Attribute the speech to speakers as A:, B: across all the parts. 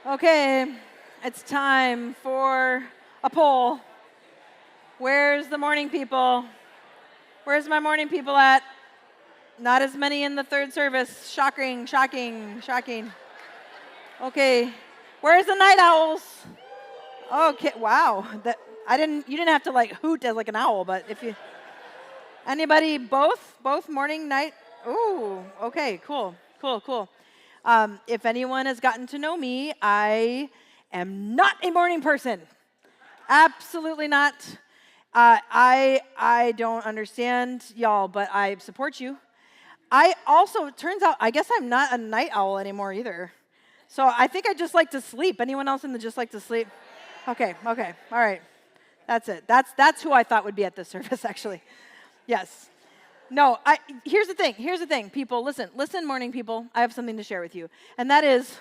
A: Okay, it's time for a poll. Where's the morning people? Where's my morning people at? Not as many in the third service. Shocking, shocking, shocking. Okay, where's the night owls? Okay, wow. You didn't have to like hoot as like an owl, but if you anybody both morning, night? Ooh, okay, cool. If anyone has gotten to know me, I am not a morning person. Absolutely not. I don't understand y'all, but I support you. I also, it turns out, I guess I'm not a night owl anymore either. So I think I just like to sleep. Anyone else in the just like to sleep? Okay, all right. That's it. That's who I thought would be at this service, actually. Yes. No, here's the thing, people. Listen, morning people. I have something to share with you. And that is,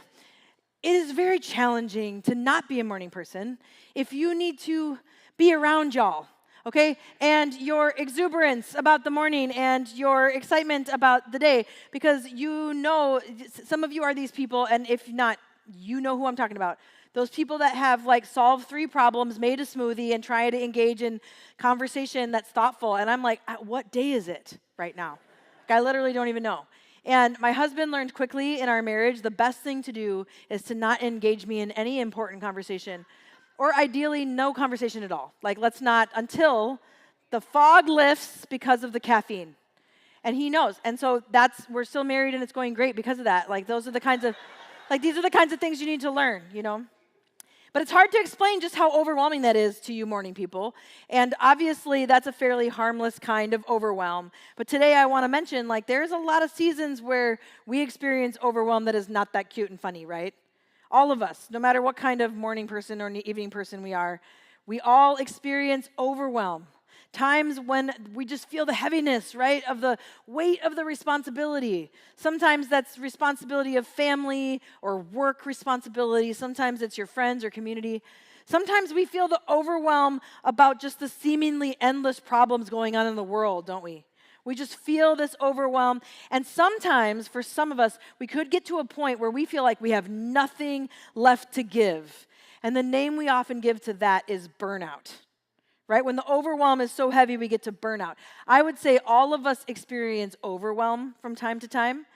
A: it is very challenging to not be a morning person if you need to be around y'all, okay? And your exuberance about the morning and your excitement about the day, because you know, some of you are these people, and if not, you know who I'm talking about. Those people that have like solved 3 problems, made a smoothie, and try to engage in conversation that's thoughtful. And I'm like, what day is it right now? Like, I literally don't even know. And my husband learned quickly in our marriage, the best thing to do is to not engage me in any important conversation, or ideally no conversation at all. Like, let's not until the fog lifts because of the caffeine. And he knows. And so we're still married and it's going great because of that. Like, these are the kinds of things you need to learn, you know? But it's hard to explain just how overwhelming that is to you morning people. And obviously, that's a fairly harmless kind of overwhelm. But today I want to mention, like, there's a lot of seasons where we experience overwhelm that is not that cute and funny, right? All of us, no matter what kind of morning person or evening person we are, we all experience overwhelm. Times when we just feel the heaviness, right, of the weight of the responsibility. Sometimes that's responsibility of family or work responsibility. Sometimes it's your friends or community. Sometimes we feel the overwhelm about just the seemingly endless problems going on in the world, don't we? We just feel this overwhelm. And sometimes, for some of us, we could get to a point where we feel like we have nothing left to give. And the name we often give to that is burnout. Right? When the overwhelm is so heavy, we get to burnout. I would say all of us experience overwhelm from time to time,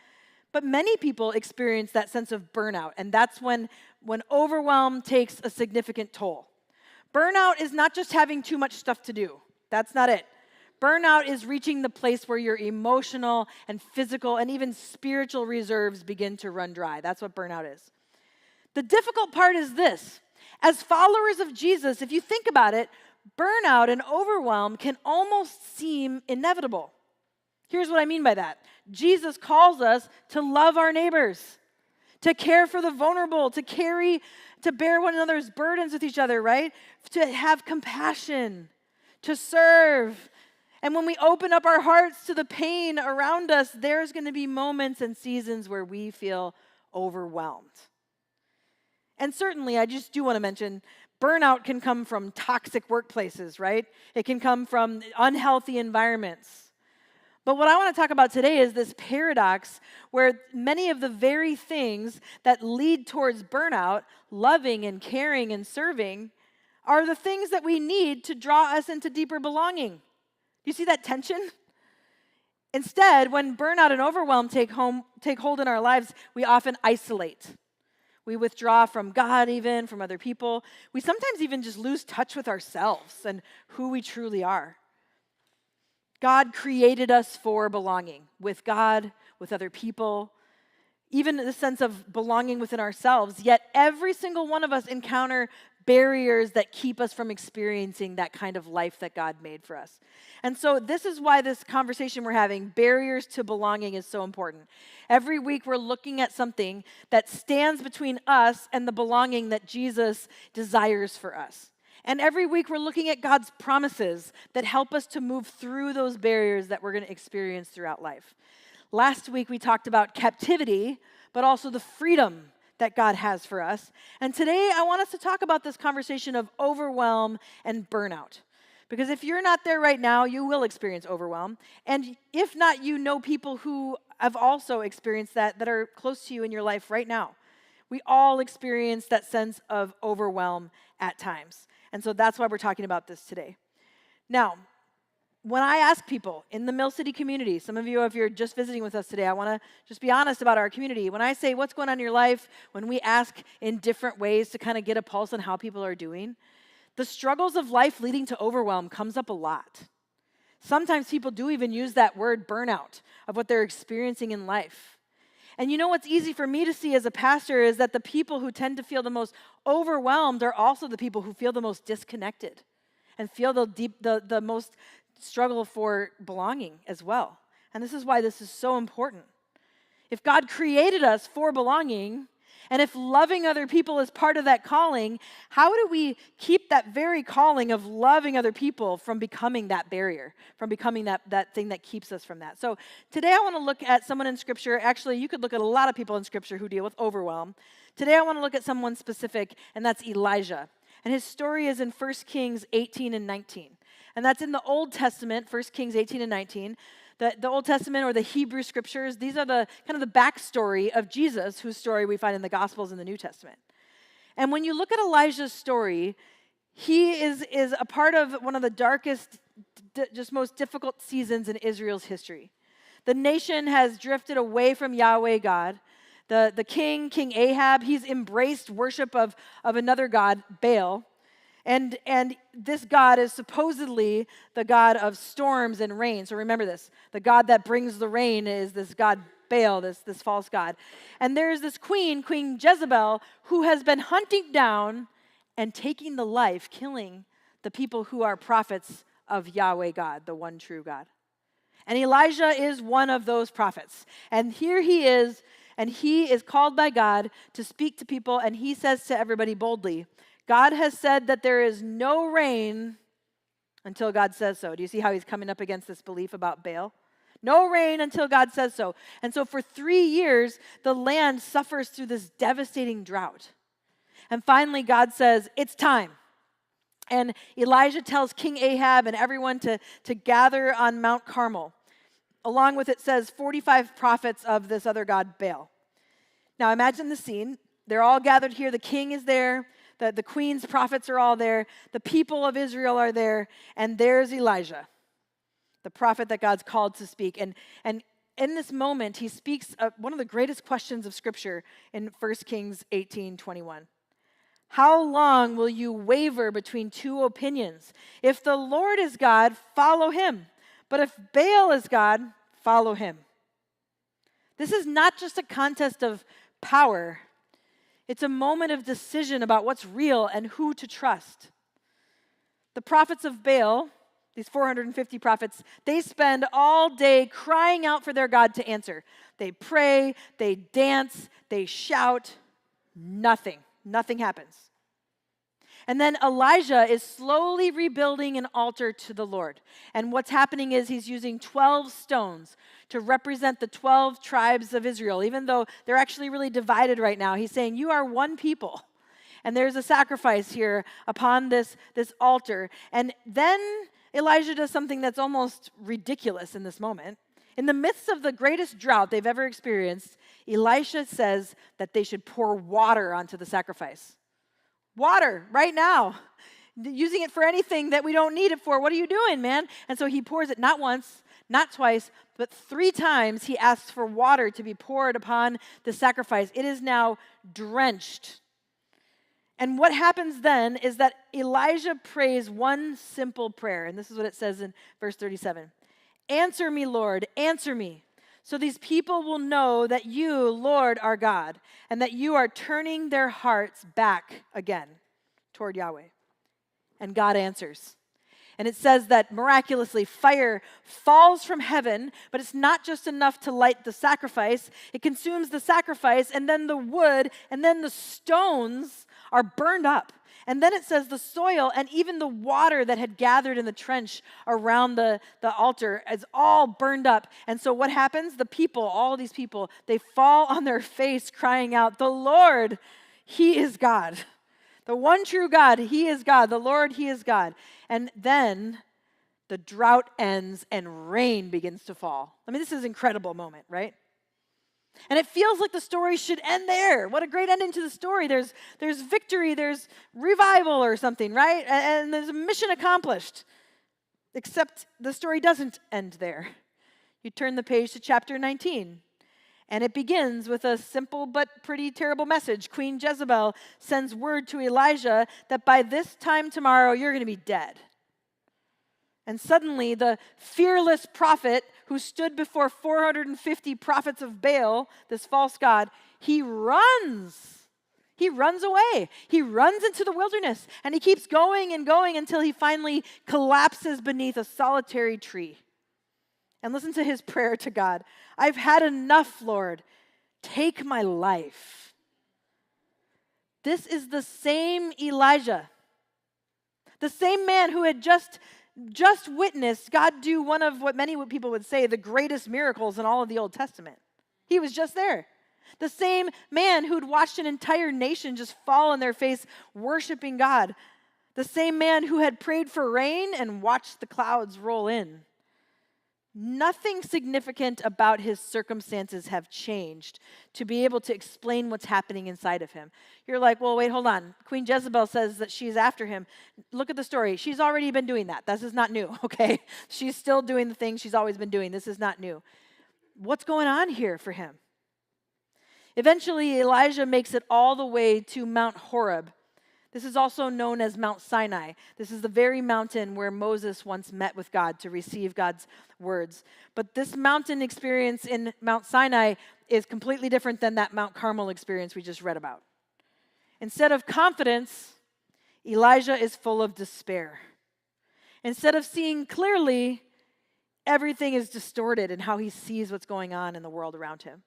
A: but many people experience that sense of burnout, and that's when overwhelm takes a significant toll. Burnout is not just having too much stuff to do. That's not it. Burnout is reaching the place where your emotional and physical and even spiritual reserves begin to run dry. That's what burnout is. The difficult part is this. As followers of Jesus, if you think about it, burnout and overwhelm can almost seem inevitable. Here's what I mean by that. Jesus calls us to love our neighbors, to care for the vulnerable, to bear one another's burdens with each other, right? To have compassion, to serve. And when we open up our hearts to the pain around us, there's going to be moments and seasons where we feel overwhelmed. And certainly, I just do want to mention, burnout can come from toxic workplaces, right? It can come from unhealthy environments. But what I want to talk about today is this paradox where many of the very things that lead towards burnout, loving and caring and serving, are the things that we need to draw us into deeper belonging. You see that tension? Instead, when burnout and overwhelm take hold in our lives, we often isolate. We withdraw from God even, from other people. We sometimes even just lose touch with ourselves and who we truly are. God created us for belonging with God, with other people, even the sense of belonging within ourselves. Yet every single one of us encounter barriers that keep us from experiencing that kind of life that God made for us. And so this is why this conversation we're having, barriers to belonging, is so important. Every week we're looking at something that stands between us and the belonging that Jesus desires for us. And every week we're looking at God's promises that help us to move through those barriers that we're going to experience throughout life. Last week we talked about captivity, but also the freedom that God has for us. And today I want us to talk about this conversation of overwhelm and burnout. Because if you're not there right now, you will experience overwhelm. And if not, you know people who have also experienced that are close to you in your life right now. We all experience that sense of overwhelm at times. And so that's why we're talking about this today. Now, when I ask people in the Mill City community, some of you, if you're just visiting with us today, I want to just be honest about our community. When I say, what's going on in your life, when we ask in different ways to kind of get a pulse on how people are doing, the struggles of life leading to overwhelm comes up a lot. Sometimes people do even use that word burnout of what they're experiencing in life. And you know what's easy for me to see as a pastor is that the people who tend to feel the most overwhelmed are also the people who feel the most disconnected and feel the most struggle for belonging as well. And this is why this is so important. If God created us for belonging, and if loving other people is part of that calling, how do we keep that very calling of loving other people from becoming that barrier, from becoming that thing that keeps us from that? So today I want to look at someone in Scripture. Actually, you could look at a lot of people in Scripture who deal with overwhelm. Today I want to look at someone specific, and that's Elijah. And his story is in 1 Kings 18 and 19. And that's in the Old Testament, 1 Kings 18 and 19. The Old Testament or the Hebrew Scriptures, these are the kind of the backstory of Jesus, whose story we find in the Gospels in the New Testament. And when you look at Elijah's story, he is a part of one of the darkest, just most difficult seasons in Israel's history. The nation has drifted away from Yahweh God. The King Ahab, he's embraced worship of another god, Baal. And this God is supposedly the God of storms and rain. So remember this. The God that brings the rain is this God Baal, this false god. And there's this Queen Jezebel, who has been hunting down and taking the life, killing the people who are prophets of Yahweh God, the one true God. And Elijah is one of those prophets. And here he is, and he is called by God to speak to people, and he says to everybody boldly, God has said that there is no rain until God says so. Do you see how he's coming up against this belief about Baal? No rain until God says so. And so for 3 years, the land suffers through this devastating drought. And finally, God says, it's time. And Elijah tells King Ahab and everyone to gather on Mount Carmel. Along with, it says, 45 prophets of this other god, Baal. Now imagine the scene. They're all gathered here. The king is there. The queen's prophets are all there. The people of Israel are there. And there's Elijah, the prophet that God's called to speak. And in this moment, he speaks one of the greatest questions of Scripture in 1 Kings 18:21. How long will you waver between two opinions? If the Lord is God, follow him. But if Baal is God, follow him. This is not just a contest of power. It's a moment of decision about what's real and who to trust. The prophets of Baal, these 450 prophets, they spend all day crying out for their God to answer. They pray, they dance, they shout. Nothing happens. And then Elijah is slowly rebuilding an altar to the Lord. And what's happening is he's using 12 stones to represent the 12 tribes of Israel. Even though they're actually really divided right now, he's saying, you are one people. And there's a sacrifice here upon this altar. And then Elijah does something that's almost ridiculous in this moment. In the midst of the greatest drought they've ever experienced, Elisha says that they should pour water onto the sacrifice. Water, right now. Using it for anything that we don't need it for. What are you doing, man? And so he pours it not once, not twice, but 3 times he asks for water to be poured upon the sacrifice. It is now drenched. And what happens then is that Elijah prays one simple prayer. And this is what it says in verse 37. Answer me, Lord, answer me. So these people will know that you, Lord, are God, and that you are turning their hearts back again toward Yahweh. And God answers. And it says that miraculously fire falls from heaven, but it's not just enough to light the sacrifice. It consumes the sacrifice, and then the wood, and then the stones are burned up. And then it says the soil and even the water that had gathered in the trench around the altar is all burned up. And so what happens? The people, all these people, they fall on their face crying out, the Lord, he is God. The one true God, he is God. The Lord, he is God. And then the drought ends and rain begins to fall. I mean, this is an incredible moment, right? And it feels like the story should end there. What a great ending to the story. There's victory, there's revival or something, right? And there's a mission accomplished. Except the story doesn't end there. You turn the page to chapter 19. And it begins with a simple but pretty terrible message. Queen Jezebel sends word to Elijah that by this time tomorrow, you're going to be dead. And suddenly, the fearless prophet who stood before 450 prophets of Baal, this false god, he runs. He runs away. He runs into the wilderness. And he keeps going and going until he finally collapses beneath a solitary tree. And listen to his prayer to God. I've had enough, Lord. Take my life. This is the same Elijah, the same man who had just witnessed God do one of what many people would say the greatest miracles in all of the Old Testament. He was just there. The same man who'd watched an entire nation just fall on their face worshiping God. The same man who had prayed for rain and watched the clouds roll in. Nothing significant about his circumstances have changed to be able to explain what's happening inside of him. You're like, well, wait, hold on. Queen Jezebel says that she's after him. Look at the story. She's already been doing that. This is not new, okay? She's still doing the things she's always been doing. This is not new. What's going on here for him? Eventually, Elijah makes it all the way to Mount Horeb. This is also known as Mount Sinai. This is the very mountain where Moses once met with God to receive God's words. But this mountain experience in Mount Sinai is completely different than that Mount Carmel experience we just read about. Instead of confidence, Elijah is full of despair. Instead of seeing clearly, everything is distorted in how he sees what's going on in the world around him.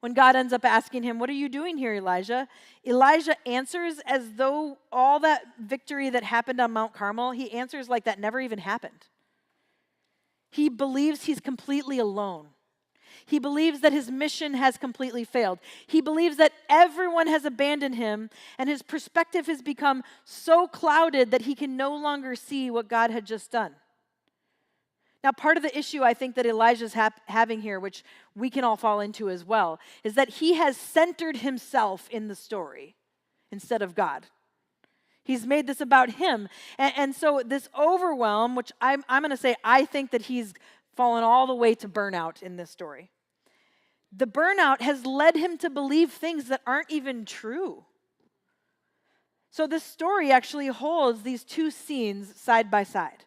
A: When God ends up asking him, what are you doing here, Elijah? Elijah answers as though all that victory that happened on Mount Carmel, he answers like that never even happened. He believes he's completely alone. He believes that his mission has completely failed. He believes that everyone has abandoned him, and his perspective has become so clouded that he can no longer see what God had just done. Now, part of the issue I think that Elijah's having here, which we can all fall into as well, is that he has centered himself in the story instead of God. He's made this about him. And so this overwhelm, which I'm going to say, I think that he's fallen all the way to burnout in this story. The burnout has led him to believe things that aren't even true. So this story actually holds these two scenes side by side.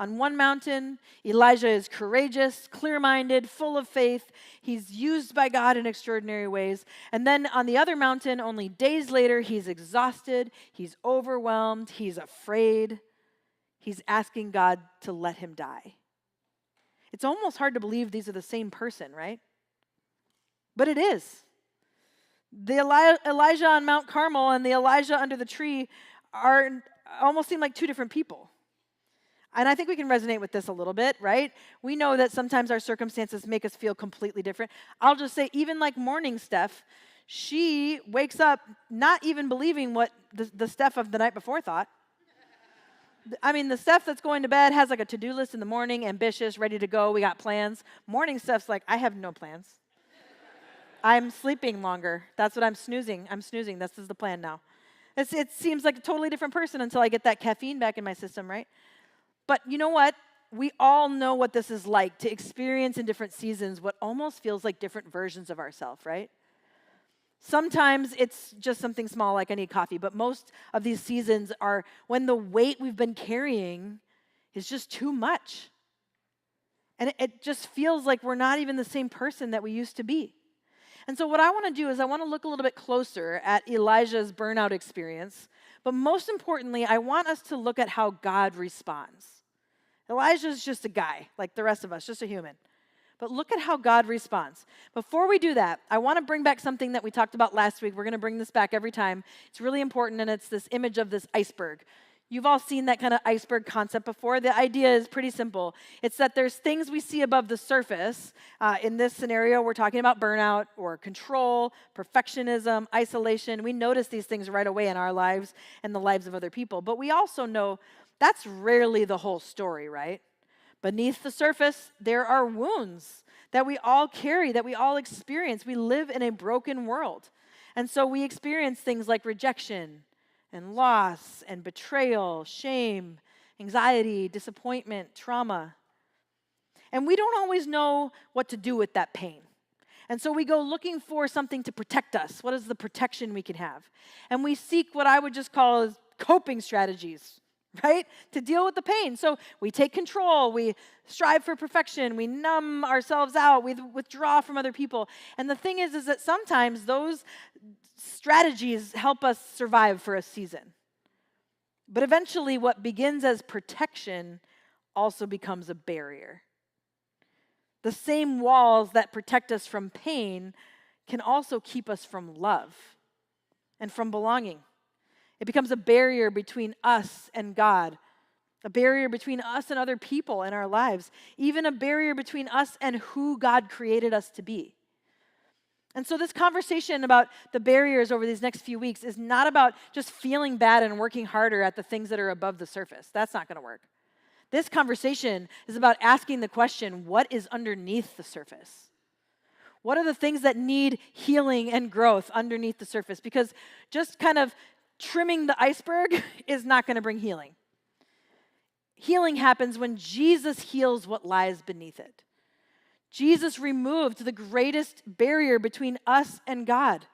A: On one mountain, Elijah is courageous, clear-minded, full of faith. He's used by God in extraordinary ways. And then on the other mountain, only days later, he's exhausted, he's overwhelmed, he's afraid. He's asking God to let him die. It's almost hard to believe these are the same person, right? But it is. The Elijah on Mount Carmel and the Elijah under the tree almost seem like two different people. And I think we can resonate with this a little bit, right? We know that sometimes our circumstances make us feel completely different. I'll just say, even like morning Steph, she wakes up not even believing what the Steph of the night before thought. I mean, the Steph that's going to bed has like a to-do list in the morning, ambitious, ready to go, we got plans. Morning Steph's like, I have no plans. I'm sleeping longer. That's what I'm snoozing. This is the plan now. It seems like a totally different person until I get that caffeine back in my system, right? But you know what? We all know what this is like to experience in different seasons what almost feels like different versions of ourselves, right? Sometimes it's just something small like I need coffee, but most of these seasons are when the weight we've been carrying is just too much. And it just feels like we're not even the same person that we used to be. And so what I want to do is I want to look a little bit closer at Elijah's burnout experience, but most importantly, I want us to look at how God responds. Elijah's just a guy, like the rest of us, just a human. But look at how God responds. Before we do that, I want to bring back something that we talked about last week. We're going to bring this back every time. It's really important, and it's this image of this iceberg. You've all seen that kind of iceberg concept before. The idea is pretty simple. It's that there's things we see above the surface. In this scenario, we're talking about burnout or control, perfectionism, isolation. We notice these things right away in our lives and the lives of other people. But we also know that's rarely the whole story, right? Beneath the surface, there are wounds. that we all carry, that we all experience. We live in a broken world. And so we experience things like rejection and loss and betrayal, shame, anxiety, disappointment, trauma. And we don't always know what to do with that pain. And so we go looking for something to protect us. What is the protection we can have? And we seek what I would just call as coping strategies, right? To deal with the pain. So we take control, we strive for perfection, we numb ourselves out, we withdraw from other people. And the thing is that sometimes those strategies help us survive for a season. But eventually what begins as protection also becomes a barrier. The same walls that protect us from pain can also keep us from love and from belonging. It becomes a barrier between us and God, a barrier between us and other people in our lives, even a barrier between us and who God created us to be. And so this conversation about the barriers over these next few weeks is not about just feeling bad and working harder at the things that are above the surface. That's not going to work. This conversation is about asking the question, what is underneath the surface? What are the things that need healing and growth underneath the surface? Because just kind of trimming the iceberg is not going to bring healing. Healing happens when Jesus heals what lies beneath it. Jesus removed the greatest barrier between us and God.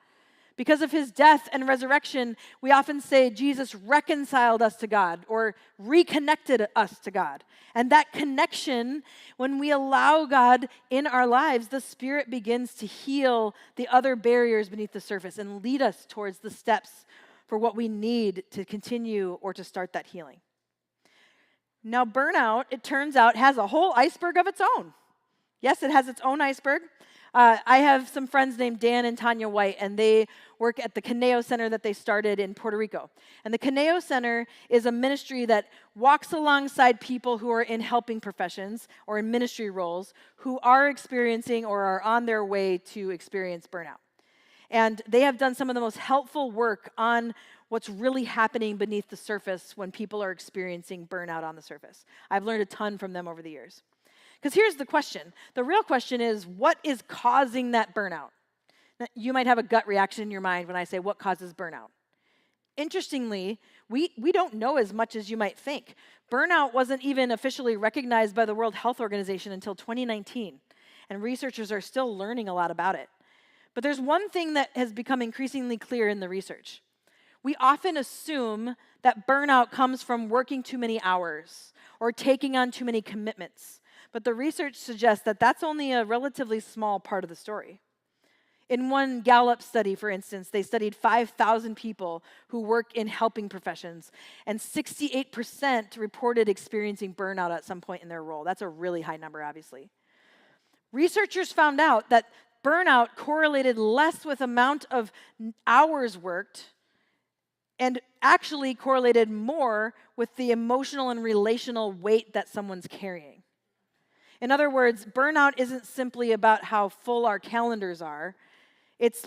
A: Because of his death and resurrection, we often say Jesus reconciled us to God or reconnected us to God. And that connection, when we allow God in our lives, the Spirit begins to heal the other barriers beneath the surface and lead us towards the steps for what we need to continue or to start that healing. Now, burnout, it turns out, has a whole iceberg of its own. Yes, it has its own iceberg. I have some friends named Dan and Tanya White, and they work at the Caneo Center that they started in Puerto Rico. And the Caneo Center is a ministry that walks alongside people who are in helping professions or in ministry roles who are experiencing or are on their way to experience burnout. And they have done some of the most helpful work on what's really happening beneath the surface when people are experiencing burnout on the surface. I've learned a ton from them over the years. Because here's the question. The real question is, what is causing that burnout? Now, you might have a gut reaction in your mind when I say, what causes burnout? Interestingly, we don't know as much as you might think. Burnout wasn't even officially recognized by the World Health Organization until 2019, and researchers are still learning a lot about it. But there's one thing that has become increasingly clear in the research. We often assume that burnout comes from working too many hours or taking on too many commitments. But the research suggests that that's only a relatively small part of the story. In one Gallup study, for instance, they studied 5,000 people who work in helping professions, and 68% reported experiencing burnout at some point in their role. That's a really high number, obviously. Researchers found out that burnout correlated less with amount of hours worked and actually correlated more with the emotional and relational weight that someone's carrying. In other words, burnout isn't simply about how full our calendars are. It's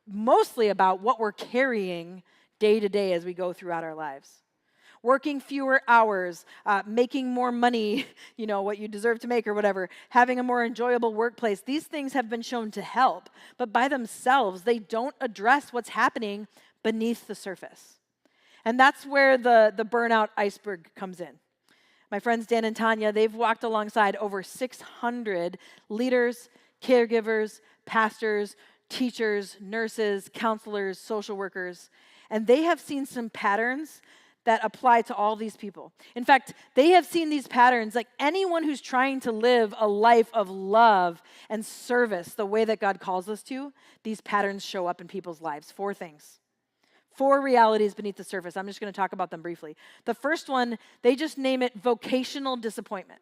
A: mostly about what we're carrying day to day as we go throughout our lives. Working fewer hours, making more money, what you deserve to make or whatever, having a more enjoyable workplace. These things have been shown to help, but by themselves, they don't address what's happening beneath the surface. And that's where the burnout iceberg comes in. My friends Dan and Tanya, they've walked alongside over 600 leaders, caregivers, pastors, teachers, nurses, counselors, social workers, and they have seen some patterns that apply to all these people. In fact, they have seen these patterns, like anyone who's trying to live a life of love and service the way that God calls us to, these patterns show up in people's lives. 4 things. 4 realities beneath the surface. I'm just going to talk about them briefly. The first one, they just name it vocational disappointment.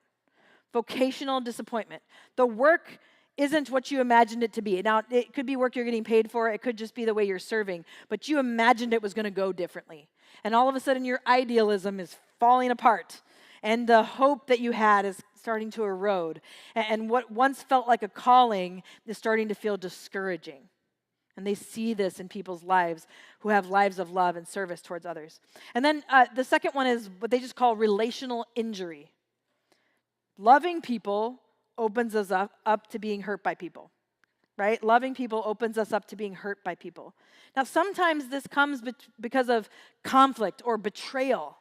A: Vocational disappointment. The work isn't what you imagined it to be. Now, it could be work you're getting paid for. It could just be the way you're serving. But you imagined it was going to go differently. And all of a sudden, your idealism is falling apart. And the hope that you had is starting to erode. And what once felt like a calling is starting to feel discouraging. And they see this in people's lives who have lives of love and service towards others. And then the second one is what they just call relational injury. Loving people opens us up to being hurt by people, right? Loving people opens us up to being hurt by people. Now, sometimes this comes because of conflict or betrayal.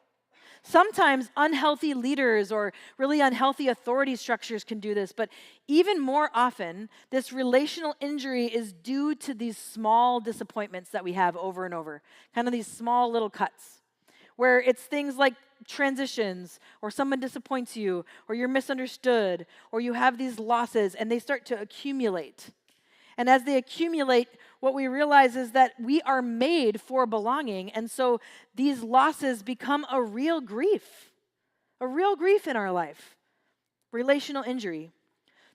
A: Sometimes unhealthy leaders or really unhealthy authority structures can do this, but even more often, this relational injury is due to these small disappointments that we have over and over, kind of these small little cuts, where it's things like transitions, or someone disappoints you, or you're misunderstood, or you have these losses, and they start to accumulate. And as they accumulate, what we realize is that we are made for belonging. And so these losses become a real grief in our life. Relational injury.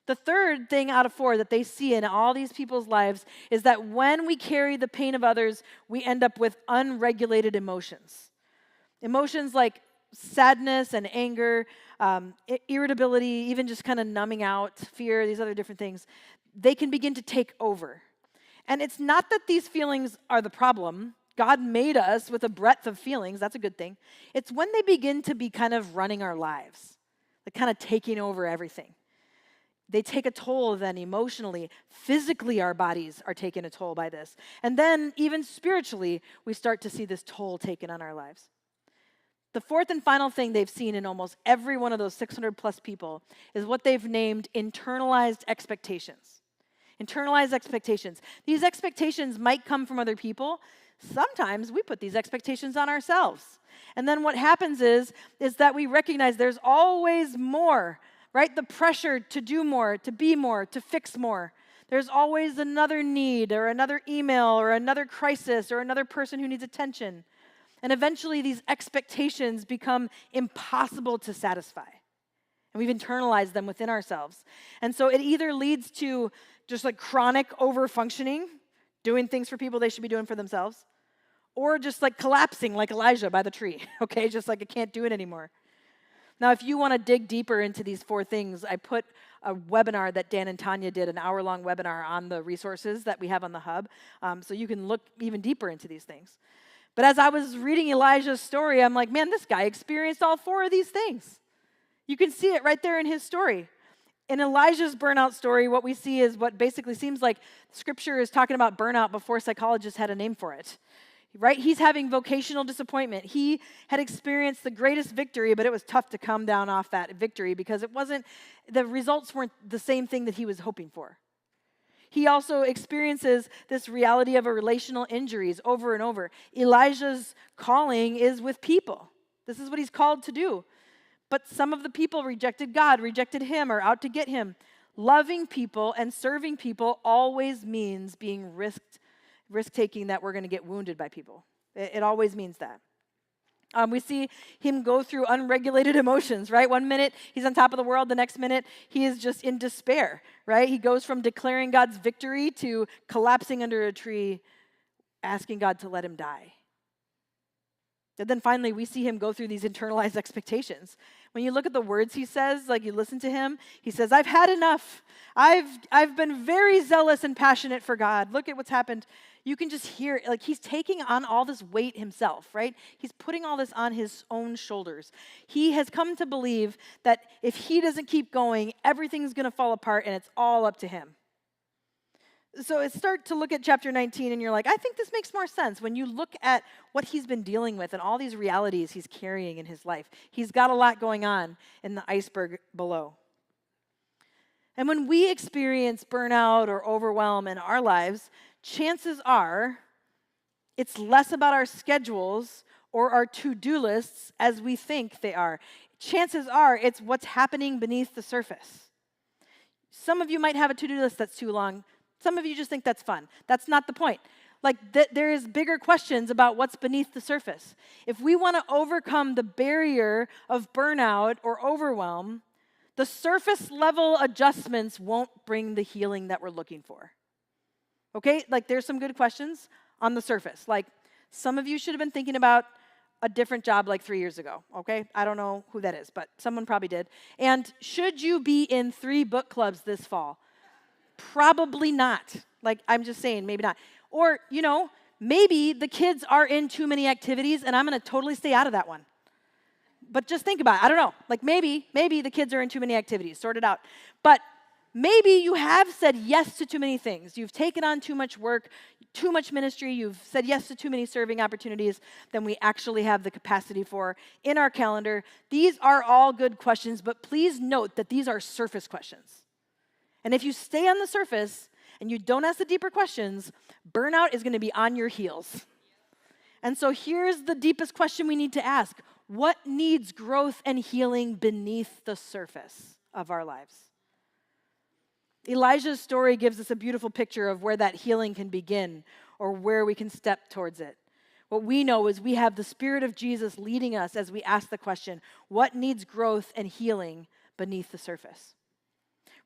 A: The third thing out of 4 that they see in all these people's lives is that when we carry the pain of others, we end up with unregulated emotions. Emotions like sadness and anger, irritability, even just kind of numbing out, fear, these other different things. They can begin to take over. And it's not that these feelings are the problem. God made us with a breadth of feelings. That's a good thing. It's when they begin to be kind of running our lives, like kind of taking over everything. They take a toll then emotionally. Physically, our bodies are taking a toll by this. And then even spiritually, we start to see this toll taken on our lives. The fourth and final thing they've seen in almost every one of those 600 plus people is what they've named internalized expectations. Internalized expectations. These expectations might come from other people. Sometimes we put these expectations on ourselves. And then what happens is that we recognize there's always more, right? The pressure to do more, to be more, to fix more. There's always another need or another email or another crisis or another person who needs attention. And eventually these expectations become impossible to satisfy. And we've internalized them within ourselves. And so it either leads to just like chronic overfunctioning, doing things for people they should be doing for themselves, or just like collapsing like Elijah by the tree, okay? Just like I can't do it anymore. Now, if you want to dig deeper into these 4 things, I put a webinar that Dan and Tanya did, an hour-long webinar on the resources that we have on the hub, so you can look even deeper into these things. But as I was reading Elijah's story, I'm like, man, this guy experienced all 4 of these things. You can see it right there in his story. In Elijah's burnout story, what we see is what basically seems like Scripture is talking about burnout before psychologists had a name for it, right? He's having vocational disappointment. He had experienced the greatest victory, but it was tough to come down off that victory because the results weren't the same thing that he was hoping for. He also experiences this reality of a relational injuries over and over. Elijah's calling is with people. This is what he's called to do. But some of the people rejected God, rejected him, or out to get him. Loving people and serving people always means being risk-taking that we're going to get wounded by people. It always means that. We see him go through unregulated emotions, right? 1 minute, he's on top of the world. The next minute, he is just in despair, right? He goes from declaring God's victory to collapsing under a tree, asking God to let him die. And then finally, we see him go through these internalized expectations. When you look at the words he says, like you listen to him, he says, I've had enough. I've been very zealous and passionate for God. Look at what's happened. You can just hear, like he's taking on all this weight himself, right? He's putting all this on his own shoulders. He has come to believe that if he doesn't keep going, everything's going to fall apart and it's all up to him. So start to look at chapter 19 and you're like, I think this makes more sense when you look at what he's been dealing with and all these realities he's carrying in his life. He's got a lot going on in the iceberg below. And when we experience burnout or overwhelm in our lives, chances are it's less about our schedules or our to-do lists as we think they are. Chances are it's what's happening beneath the surface. Some of you might have a to-do list that's too long. Some of you just think that's fun. That's not the point. Like, there is bigger questions about what's beneath the surface. If we want to overcome the barrier of burnout or overwhelm, the surface level adjustments won't bring the healing that we're looking for. Okay? Like, there's some good questions on the surface. Like, some of you should have been thinking about a different job like 3 years ago, okay? I don't know who that is, but someone probably did. And should you be in 3 book clubs this fall? Probably not. Like, I'm just saying, maybe not. Or, maybe the kids are in too many activities and I'm going to totally stay out of that one. But just think about it. I don't know. Like, maybe the kids are in too many activities. Sort it out. But Maybe you have said yes to too many things. You've taken on too much work, too much ministry. You've said yes to too many serving opportunities than we actually have the capacity for in our calendar. These are all good questions, but please note that these are surface questions. And if you stay on the surface and you don't ask the deeper questions, burnout is going to be on your heels. And so here's the deepest question we need to ask. What needs growth and healing beneath the surface of our lives? Elijah's story gives us a beautiful picture of where that healing can begin or where we can step towards it. What we know is we have the Spirit of Jesus leading us as we ask the question, what needs growth and healing beneath the surface?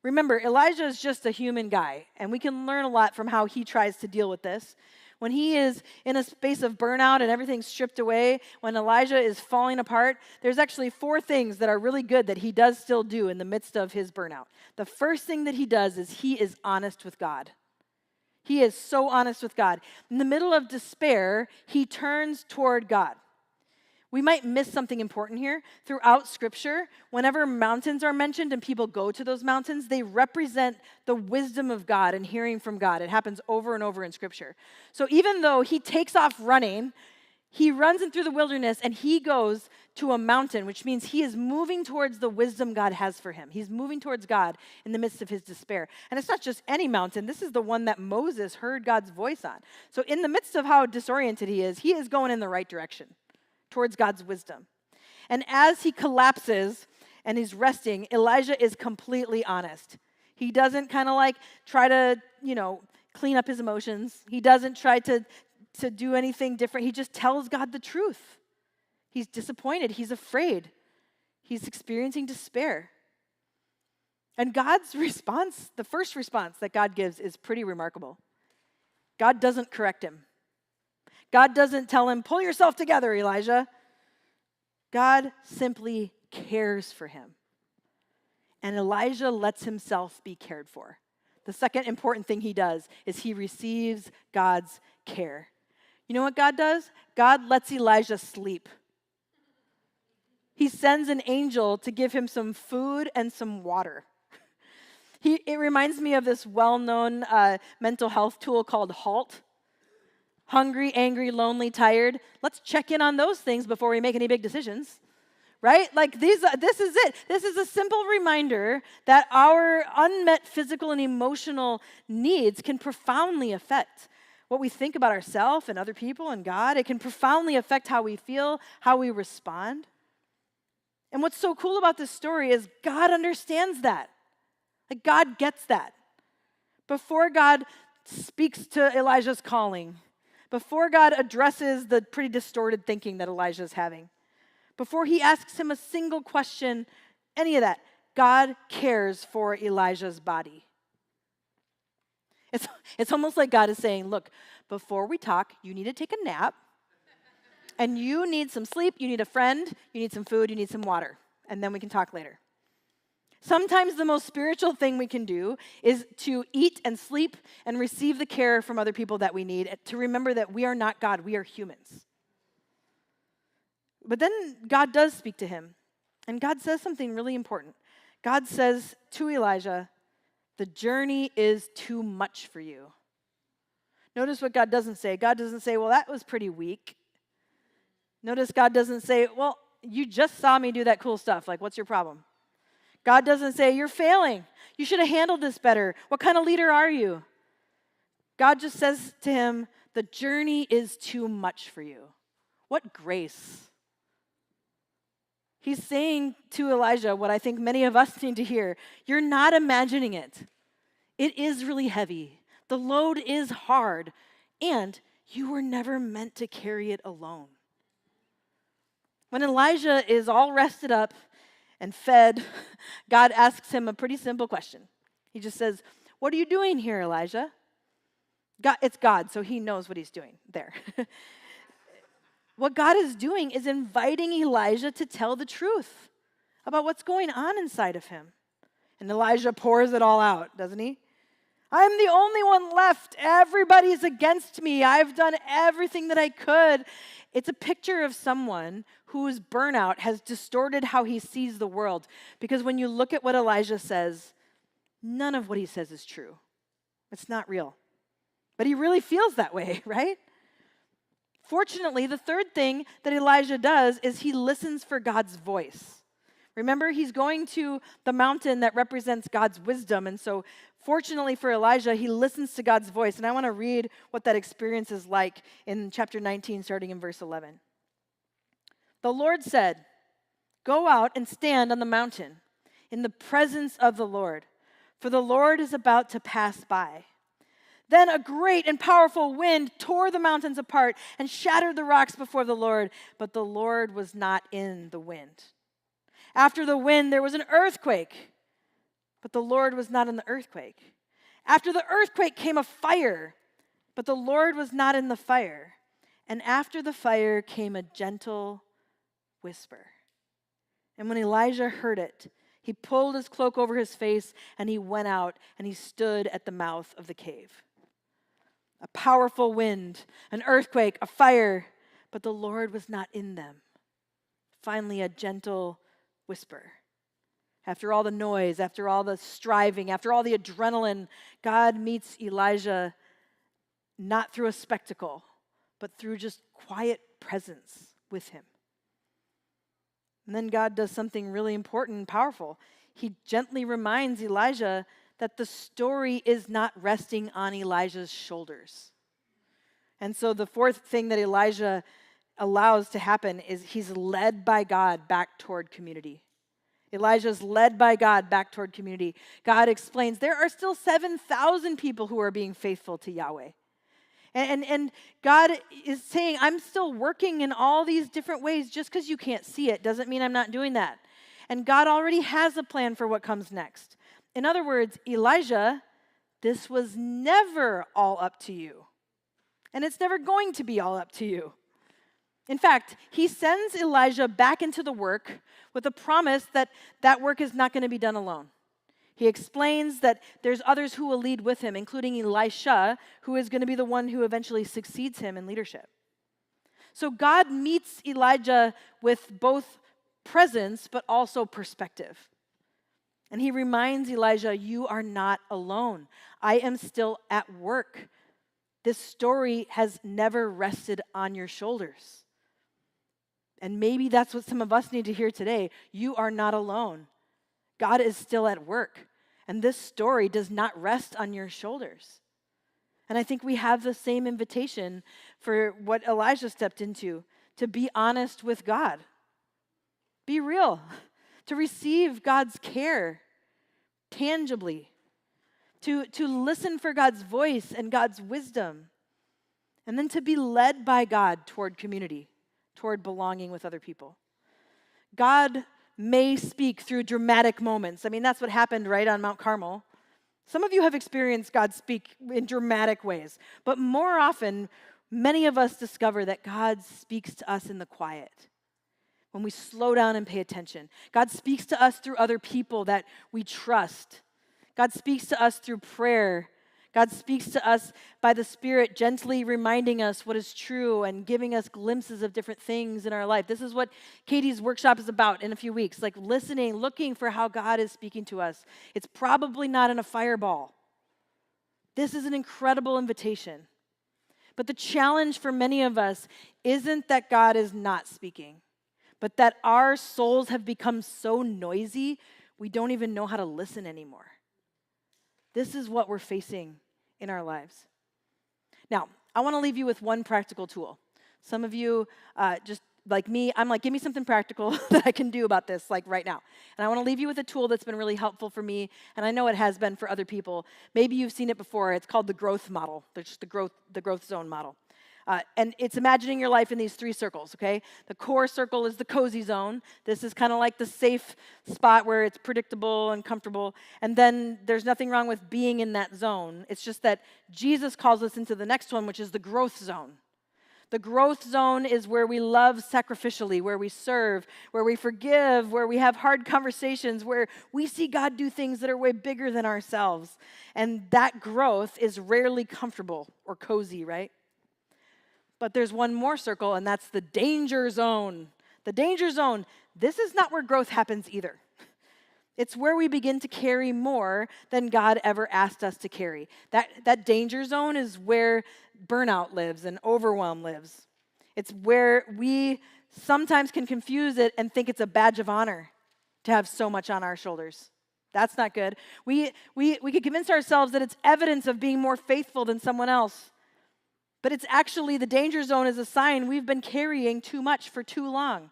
A: Remember, Elijah is just a human guy, and we can learn a lot from how he tries to deal with this. When he is in a space of burnout and everything's stripped away, when Elijah is falling apart, there's actually 4 things that are really good that he does still do in the midst of his burnout. The first thing that he does is he is honest with God. He is so honest with God. In the middle of despair, he turns toward God. We might miss something important here. Throughout Scripture, whenever mountains are mentioned and people go to those mountains, they represent the wisdom of God and hearing from God. It happens over and over in Scripture. So even though he takes off running, he runs in through the wilderness and he goes to a mountain, which means he is moving towards the wisdom God has for him. He's moving towards God in the midst of his despair. And it's not just any mountain. This is the one that Moses heard God's voice on. So in the midst of how disoriented he is going in the right direction, towards God's wisdom. And as he collapses and he's resting, Elijah is completely honest. He doesn't kind of like try to, clean up his emotions. He doesn't try to do anything different. He just tells God the truth. He's disappointed. He's afraid. He's experiencing despair. And God's response, the first response that God gives is pretty remarkable. God doesn't correct him. God doesn't tell him, pull yourself together, Elijah. God simply cares for him. And Elijah lets himself be cared for. The second important thing he does is he receives God's care. You know what God does? God lets Elijah sleep. He sends an angel to give him some food and some water. It reminds me of this well-known mental health tool called HALT. Hungry, angry, lonely, tired. Let's check in on those things before we make any big decisions, right? Like this is it. This is a simple reminder that our unmet physical and emotional needs can profoundly affect what we think about ourselves and other people and God. It can profoundly affect how we feel, how we respond. And what's so cool about this story is God understands that. Like God gets that. Before God speaks to Elijah's calling, before God addresses the pretty distorted thinking that Elijah is having, before he asks him a single question, any of that, God cares for Elijah's body. It's almost like God is saying, look, before we talk, you need to take a nap, and you need some sleep, you need a friend, you need some food, you need some water, and then we can talk later. Sometimes the most spiritual thing we can do is to eat and sleep and receive the care from other people that we need, to remember that we are not God, we are humans. But then God does speak to him, and God says something really important. God says to Elijah, the journey is too much for you. Notice what God doesn't say. God doesn't say, well, that was pretty weak. Notice God doesn't say, well, you just saw me do that cool stuff. Like, what's your problem? God doesn't say, you're failing. You should have handled this better. What kind of leader are you? God just says to him, the journey is too much for you. What grace. He's saying to Elijah what I think many of us need to hear. You're not imagining it. It is really heavy. The load is hard. And you were never meant to carry it alone. When Elijah is all rested up and fed, God asks him a pretty simple question. He just says, what are you doing here, Elijah? It's God, so he knows what he's doing there. What God is doing is inviting Elijah to tell the truth about what's going on inside of him. And Elijah pours it all out, doesn't he? I'm the only one left. Everybody's against me. I've done everything that I could. It's a picture of someone whose burnout has distorted how he sees the world. Because when you look at what Elijah says, None of what he says is true. It's not real. But he really feels that way, right? Fortunately, the third thing that Elijah does is he listens for God's voice. Remember, he's going to the mountain that represents God's wisdom. And so, fortunately for Elijah, he listens to God's voice. And I want to read what that experience is like in chapter 19, starting in verse 11. The Lord said, "Go out and stand on the mountain in the presence of the Lord, for the Lord is about to pass by." Then a great and powerful wind tore the mountains apart and shattered the rocks before the Lord, but the Lord was not in the wind. After the wind, there was an earthquake, but the Lord was not in the earthquake. After the earthquake came a fire, but the Lord was not in the fire. And after the fire came a gentle whisper. And when Elijah heard it, he pulled his cloak over his face and he went out and he stood at the mouth of the cave. A powerful wind, an earthquake, a fire, but the Lord was not in them. Finally, a gentle whisper. After all the noise, after all the striving, after all the adrenaline, God meets Elijah not through a spectacle, but through just quiet presence with him. And then God does something really important and powerful. He gently reminds Elijah that the story is not resting on Elijah's shoulders. And so the fourth thing that Elijah allows to happen is he's led by God back toward community. Elijah's led by God back toward community. God explains there are still 7,000 people who are being faithful to Yahweh. And God is saying, I'm still working in all these different ways. Just because you can't see it doesn't mean I'm not doing that. And God already has a plan for what comes next. In other words, Elijah, this was never all up to you. And it's never going to be all up to you. In fact, he sends Elijah back into the work with a promise that that work is not going to be done alone. He explains that there's others who will lead with him, including Elisha, who is going to be the one who eventually succeeds him in leadership. So God meets Elijah with both presence, but also perspective. And he reminds Elijah, you are not alone. I am still at work. This story has never rested on your shoulders. And maybe that's what some of us need to hear today. You are not alone. God is still at work. And this story does not rest on your shoulders. And I think we have the same invitation for what Elijah stepped into, to be honest with God. Be real. To receive God's care tangibly. To listen for God's voice and God's wisdom. And then to be led by God toward community, toward belonging with other people. God may speak through dramatic moments. I mean, that's what happened right on Mount Carmel. Some of you have experienced God speak in dramatic ways, but more often, many of us discover that God speaks to us in the quiet. When we slow down and pay attention. God speaks to us through other people that we trust. God speaks to us through prayer. God speaks to us by the Spirit, gently reminding us what is true and giving us glimpses of different things in our life. This is what Katie's workshop is about in a few weeks, like listening, looking for how God is speaking to us. It's probably not in a fireball. This is an incredible invitation. But the challenge for many of us isn't that God is not speaking, but that our souls have become so noisy, we don't even know how to listen anymore. This is what we're facing in our lives. Now, I want to leave you with one practical tool. Some of you, just like me, I'm like, give me something practical that I can do about this, like right now. And I want to leave you with a tool that's been really helpful for me, and I know it has been for other people. Maybe you've seen it before. It's called the growth model. There's the growth zone model. And it's imagining your life in these three circles, okay? The core circle is the cozy zone. This is kind of like the safe spot where it's predictable and comfortable. And then there's nothing wrong with being in that zone. It's just that Jesus calls us into the next one, which is the growth zone. The growth zone is where we love sacrificially, where we serve, where we forgive, where we have hard conversations, where we see God do things that are way bigger than ourselves. And that growth is rarely comfortable or cozy, right? But there's one more circle, and that's the danger zone. The danger zone, this is not where growth happens either. It's where we begin to carry more than God ever asked us to carry. That danger zone is where burnout lives and overwhelm lives. It's where we sometimes can confuse it and think it's a badge of honor to have so much on our shoulders. That's not good. We could convince ourselves that it's evidence of being more faithful than someone else. But it's actually, the danger zone is a sign we've been carrying too much for too long.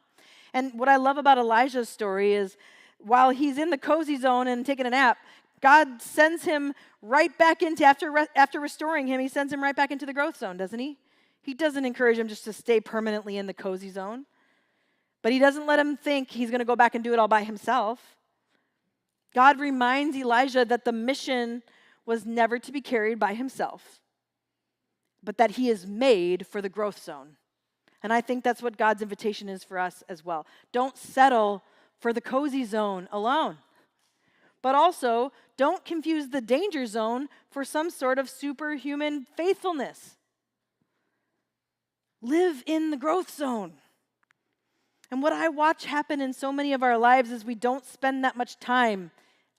A: And what I love about Elijah's story is while he's in the cozy zone and taking a nap, God sends him right back into, after restoring him, he sends him right back into the growth zone, doesn't he? He doesn't encourage him just to stay permanently in the cozy zone. But he doesn't let him think he's going to go back and do it all by himself. God reminds Elijah that the mission was never to be carried by himself, but that he is made for the growth zone. And I think that's what God's invitation is for us as well. Don't settle for the cozy zone alone. But also, don't confuse the danger zone for some sort of superhuman faithfulness. Live in the growth zone. And what I watch happen in so many of our lives is we don't spend that much time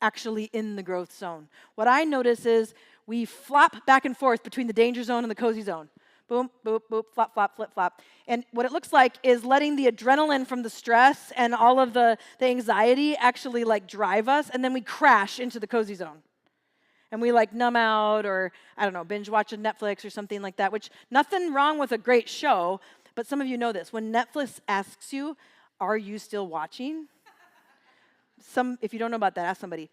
A: actually in the growth zone. What I notice is we flop back and forth between the danger zone and the cozy zone. Boom, boop, boop, flop, flop, flip, flop. And what it looks like is letting the adrenaline from the stress and all of the anxiety actually like drive us, and then we crash into the cozy zone. And we like numb out or, I don't know, binge watch a Netflix or something like that, which nothing wrong with a great show, but some of you know this. When Netflix asks you, are you still watching? If you don't know about that, ask somebody.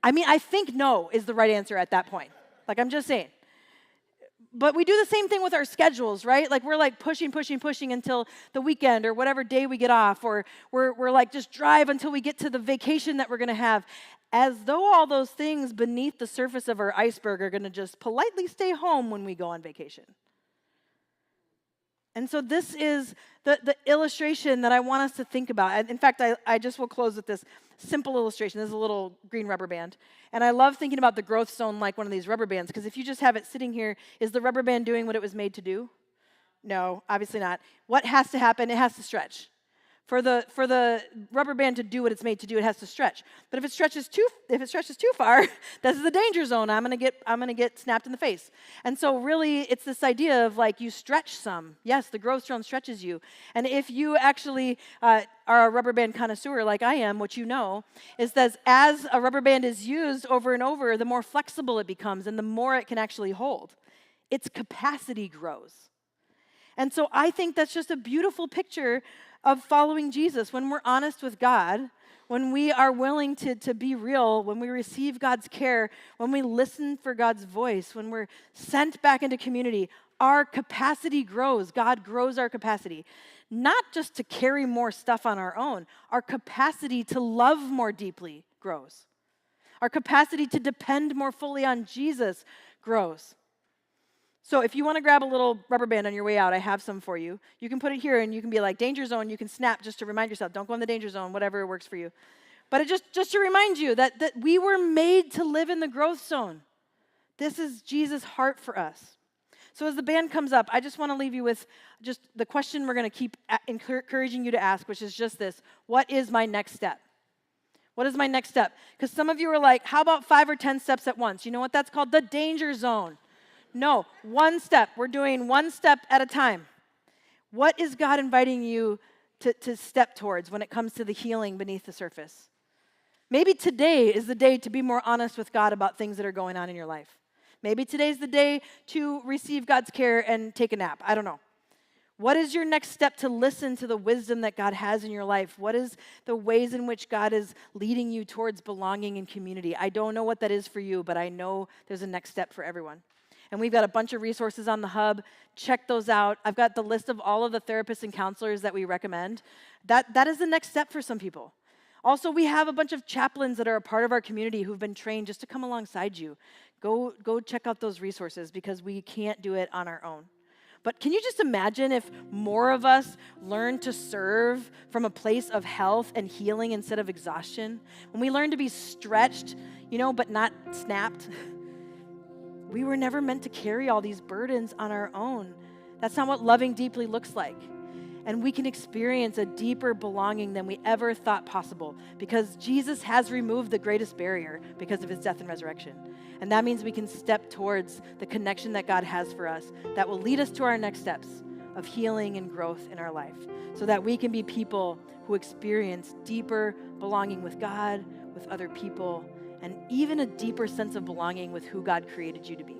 A: I mean, I think no is the right answer at that point. Like, I'm just saying. But we do the same thing with our schedules, right? Like, we're like pushing until the weekend or whatever day we get off, or we're like just drive until we get to the vacation that we're going to have, as though all those things beneath the surface of our iceberg are going to just politely stay home when we go on vacation. And so this is the illustration that I want us to think about. And in fact, I just will close with this simple illustration. This is a little green rubber band. And I love thinking about the growth zone like one of these rubber bands, because if you just have it sitting here, is the rubber band doing what it was made to do? No, obviously not. What has to happen? It has to stretch. For the rubber band to do what it's made to do, it has to stretch. But if it stretches too far, this is the danger zone. I'm gonna get snapped in the face. And so really, it's this idea of like you stretch some. Yes, the growth zone stretches you. And if you actually are a rubber band connoisseur like I am, what you know is that as a rubber band is used over and over, the more flexible it becomes and the more it can actually hold. Its capacity grows. And so I think that's just a beautiful picture of following Jesus. When we're honest with God, when we are willing to be real, when we receive God's care, when we listen for God's voice, when we're sent back into community, our capacity grows. God grows our capacity. Not just to carry more stuff on our own, our capacity to love more deeply grows. Our capacity to depend more fully on Jesus grows. So if you want to grab a little rubber band on your way out, I have some for you. You can put it here and you can be like, danger zone, you can snap just to remind yourself. Don't go in the danger zone, whatever works for you. But just to remind you that we were made to live in the growth zone. This is Jesus' heart for us. So as the band comes up, I just want to leave you with just the question we're going to keep encouraging you to ask, which is just this: what is my next step? What is my next step? Because some of you are like, how about 5 or 10 steps at once? You know what that's called? The danger zone. No, one step. We're doing one step at a time. What is God inviting you to step towards when it comes to the healing beneath the surface? Maybe today is the day to be more honest with God about things that are going on in your life. Maybe today's the day to receive God's care and take a nap. I don't know. What is your next step to listen to the wisdom that God has in your life? What is the ways in which God is leading you towards belonging in community? I don't know what that is for you, but I know there's a next step for everyone. And we've got a bunch of resources on the hub. Check those out. I've got the list of all of the therapists and counselors that we recommend. That is the next step for some people. Also, we have a bunch of chaplains that are a part of our community who've been trained just to come alongside you. Go check out those resources because we can't do it on our own. But can you just imagine if more of us learned to serve from a place of health and healing instead of exhaustion? When we learn to be stretched, but not snapped. We were never meant to carry all these burdens on our own. That's not what loving deeply looks like. And we can experience a deeper belonging than we ever thought possible because Jesus has removed the greatest barrier because of his death and resurrection. And that means we can step towards the connection that God has for us that will lead us to our next steps of healing and growth in our life so that we can be people who experience deeper belonging with God, with other people, and even a deeper sense of belonging with who God created you to be.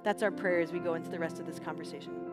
A: That's our prayer as we go into the rest of this conversation.